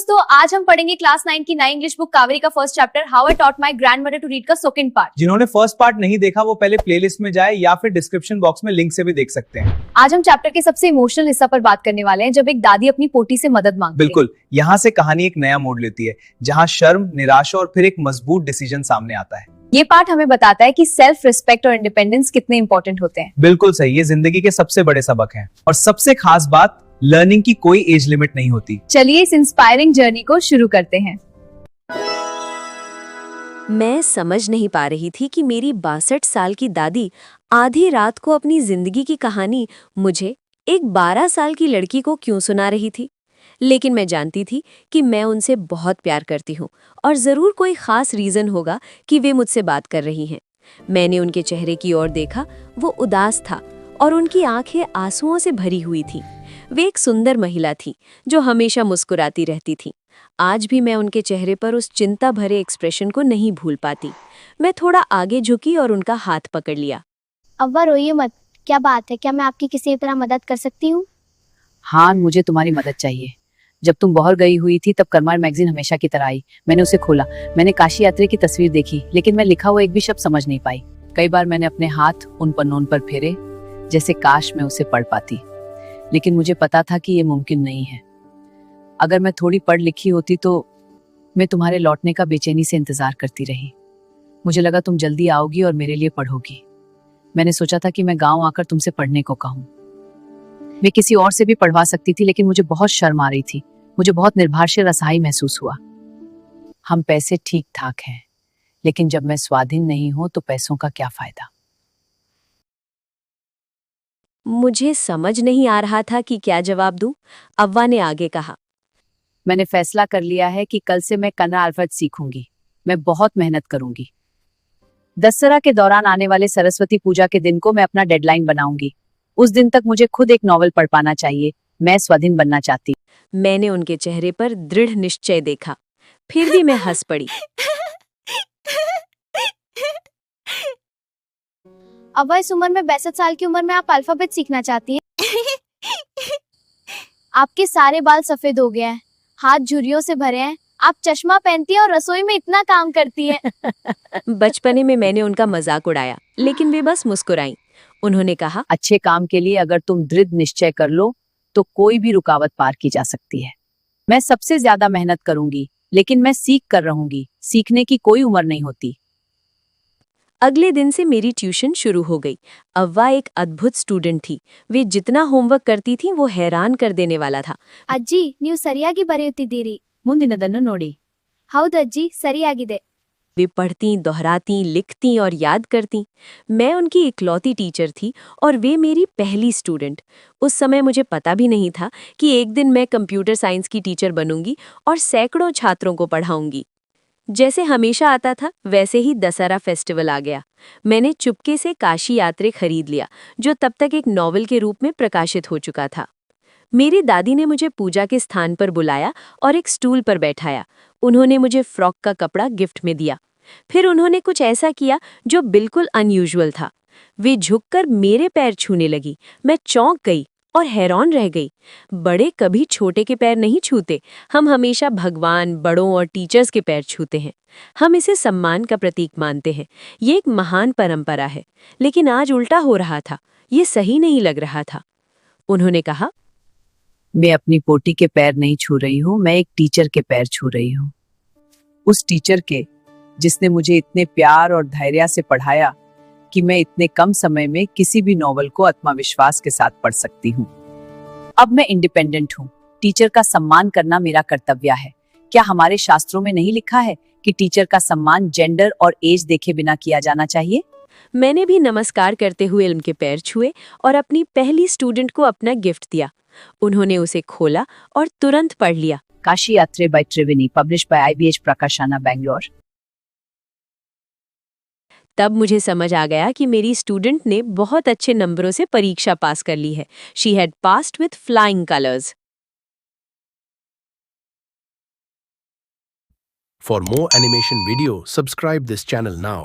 दोस्तों, आज हम पढ़ेंगे क्लास 9 की नई इंग्लिश बुक कावेरी का first chapter how I taught my grandmother to read का सेकंड पार्ट। जिन्होंने फर्स्ट पार्ट नहीं देखा वो पहले प्लेलिस्ट में जाए या फिर डिस्क्रिप्शन बॉक्स में लिंक से भी देख सकते हैं। आज हम चैप्टर के सबसे इमोशनल हिस्सा पर बात करने वाले हैं, जब एक दादी अपनी पोती से मदद मांगती है। बिल्कुल, यहाँ से कहानी एक नया मोड़ लेती है, जहाँ शर्म, निराशा और फिर एक मजबूत डिसीजन सामने आता है। ये पार्ट हमें बताता है कि सेल्फ रिस्पेक्ट और इंडिपेंडेंस कितने इंपॉर्टेंट होते हैं। बिल्कुल सही, ये जिंदगी के सबसे बड़े सबक हैं। और सबसे खास बात, लर्निंग की कोई एज लिमिट नहीं होती। चलिए इस इंस्पायरिंग जर्नी को शुरू करते हैं। मैं समझ नहीं पा रही थी कि मेरी 62 साल की दादी आधी रात को अपनी जिंदगी की कहानी मुझे, एक 12 साल की लड़की को, क्यों सुना रही थी। लेकिन मैं जानती थी कि मैं उनसे बहुत प्यार करती हूँ और ज़रूर कोई ख़ास रीज़न होगा कि वे मुझसे बात कर रही हैं। मैंने उनके चेहरे की ओर देखा। वो उदास था और उनकी आंखें आंसुओं से भरी हुई थीं। वे एक सुंदर महिला थी जो हमेशा मुस्कुराती रहती थी। आज भी मैं उनके चेहरे पर उस चिंता भरे एक्सप्रेशन को नहीं भूल पाती। मैं थोड़ा आगे झुकी और उनका हाथ पकड़ लिया। अव्वा रोइए मत, क्या बात है? क्या मैं आपकी किसी तरह मदद कर सकती हूँ? हाँ, मुझे तुम्हारी मदद चाहिए। जब तुम बाहर गई हुई थी तब करमार मैगजीन हमेशा की तरह आई। मैंने उसे खोला। मैंने काशी यात्रा की तस्वीर देखी, लेकिन मैं लिखा हुआ एक भी शब्द समझ नहीं पाई। कई बार मैंने अपने हाथ उन पन्नों पर फेरे, जैसे काश मैं उसे पढ़ पाती, लेकिन मुझे पता था कि ये मुमकिन नहीं है। अगर मैं थोड़ी पढ़ लिखी होती तो मैं तुम्हारे लौटने का बेचैनी से इंतजार करती रही। मुझे लगा तुम जल्दी आओगी और मेरे लिए पढ़ोगी। मैंने सोचा था कि मैं गांव आकर तुमसे पढ़ने को कहूँ। मैं किसी और से भी पढ़वा सकती थी, लेकिन मुझे बहुत शर्म आ रही थी। मुझे बहुत निर्भाषी और असहाय महसूस हुआ। हम पैसे ठीक ठाक हैं, लेकिन जब मैं स्वाधीन नहीं हूं तो पैसों का क्या फायदा। मुझे समझ नहीं आ रहा था कि क्या जवाब दूं। अव्वा ने आगे कहा, मैंने फैसला कर लिया है कि कल से मैं कन्नड़ अल्फाबेट सीखूंगी। मैं बहुत मेहनत करूंगी। दशहरा के दौरान आने वाले सरस्वती पूजा के दिन को मैं अपना डेडलाइन बनाऊंगी। उस दिन तक मुझे खुद एक नॉवल पढ़ पाना चाहिए। मैं स्वाधीन बनना चाहती। मैंने उनके चेहरे पर दृढ़ निश्चय देखा। फिर भी मैं हंस पड़ी। अव्वा, इस उम्र में 62 साल की उम्र में आप अल्फाबेट सीखना चाहती हैं? आपके सारे बाल सफेद हो गए हैं, हाथ झुर्रियों से भरे हैं, आप चश्मा पहनती हैं और रसोई में इतना काम करती हैं। बचपने में मैंने उनका मजाक उड़ाया, लेकिन वे बस मुस्कुराईं। उन्होंने कहा, अच्छे काम के लिए अगर तुम दृढ़ निश्चय कर लो तो कोई भी रुकावट पार की जा सकती है। मैं सबसे ज्यादा मेहनत करूंगी, लेकिन मैं सीख कर रहूंगी। सीखने की कोई उम्र नहीं होती। अगले दिन से मेरी ट्यूशन शुरू हो गई। अव्वा एक अद्भुत स्टूडेंट थी। वे जितना होमवर्क करती थी वो हैरान कर देने वाला था। ಅಜ್ಜಿ, ನೀವು ಸರಿಯಾಗಿ ಬರೆಯುತ್ತಿದ್ದೀರಿ. ಮುಂದಿನದನ್ನು ನೋಡಿ। ಹೌದು ಅಜ್ಜಿ, ಸರಿಯಾಗಿದೆ. वे पढ़ती, दोहराती, लिखती और याद करती। मैं उनकी इकलौती टीचर थी और वे मेरी पहली स्टूडेंट। उस समय मुझे पता भी नहीं था कि एक दिन मैं कंप्यूटर साइंस की टीचर बनूंगी और सैकड़ों छात्रों को पढ़ाऊंगी। जैसे हमेशा आता था, वैसे ही दशहरा फेस्टिवल आ गया। मैंने चुपके से काशी यात्रा खरीद लिया, जो तब तक एक नॉवल के रूप में प्रकाशित हो चुका था। मेरी दादी ने मुझे पूजा के स्थान पर बुलाया और एक स्टूल पर बैठाया। उन्होंने मुझे फ्रॉक का कपड़ा गिफ्ट में दिया। फिर उन्होंने कुछ ऐसा किया जो बिल्कुल अनयूजुअल था। वे झुककर मेरे पैर छूने लगी। मैं चौंक गई और हैरान रह गई। बड़े कभी छोटे के पैर नहीं छूते। हम हमेशा भगवान, बड़ों और टीचर्स के पैर छूते हैं। हम इसे सम्मान का प्रतीक मानते हैं। ये एक महान परंपरा है। लेकिन आज उल्टा हो रहा था। ये सही नहीं लग रहा था। उन्होंने कहा, मैं अपनी पोती के पैर नहीं छू रही हूँ, मैं एक टीचर के पैर छू रही हूँ। उस टीचर के जिसने मुझे इतने प्यार और धैर्य से पढ़ाया कि मैं इतने कम समय में किसी भी नॉवल को आत्मविश्वास के साथ पढ़ सकती हूँ। अब मैं इंडिपेंडेंट हूँ। टीचर का सम्मान करना मेरा कर्तव्य है। क्या हमारे शास्त्रों में नहीं लिखा है कि टीचर का सम्मान जेंडर और एज देखे बिना किया जाना चाहिए? मैंने भी नमस्कार करते हुए उनके पैर छुए और अपनी पहली स्टूडेंट को अपना गिफ्ट दिया। उन्होंने उसे खोला और तुरंत पढ़ लिया। Kashi Yatra by Triveni, published by IBH Prakashana, Bangalore. तब मुझे समझ आ गया कि मेरी स्टूडेंट ने बहुत अच्छे नंबरों से परीक्षा पास कर ली है। She had passed with flying colours. For more animation video, subscribe this channel now.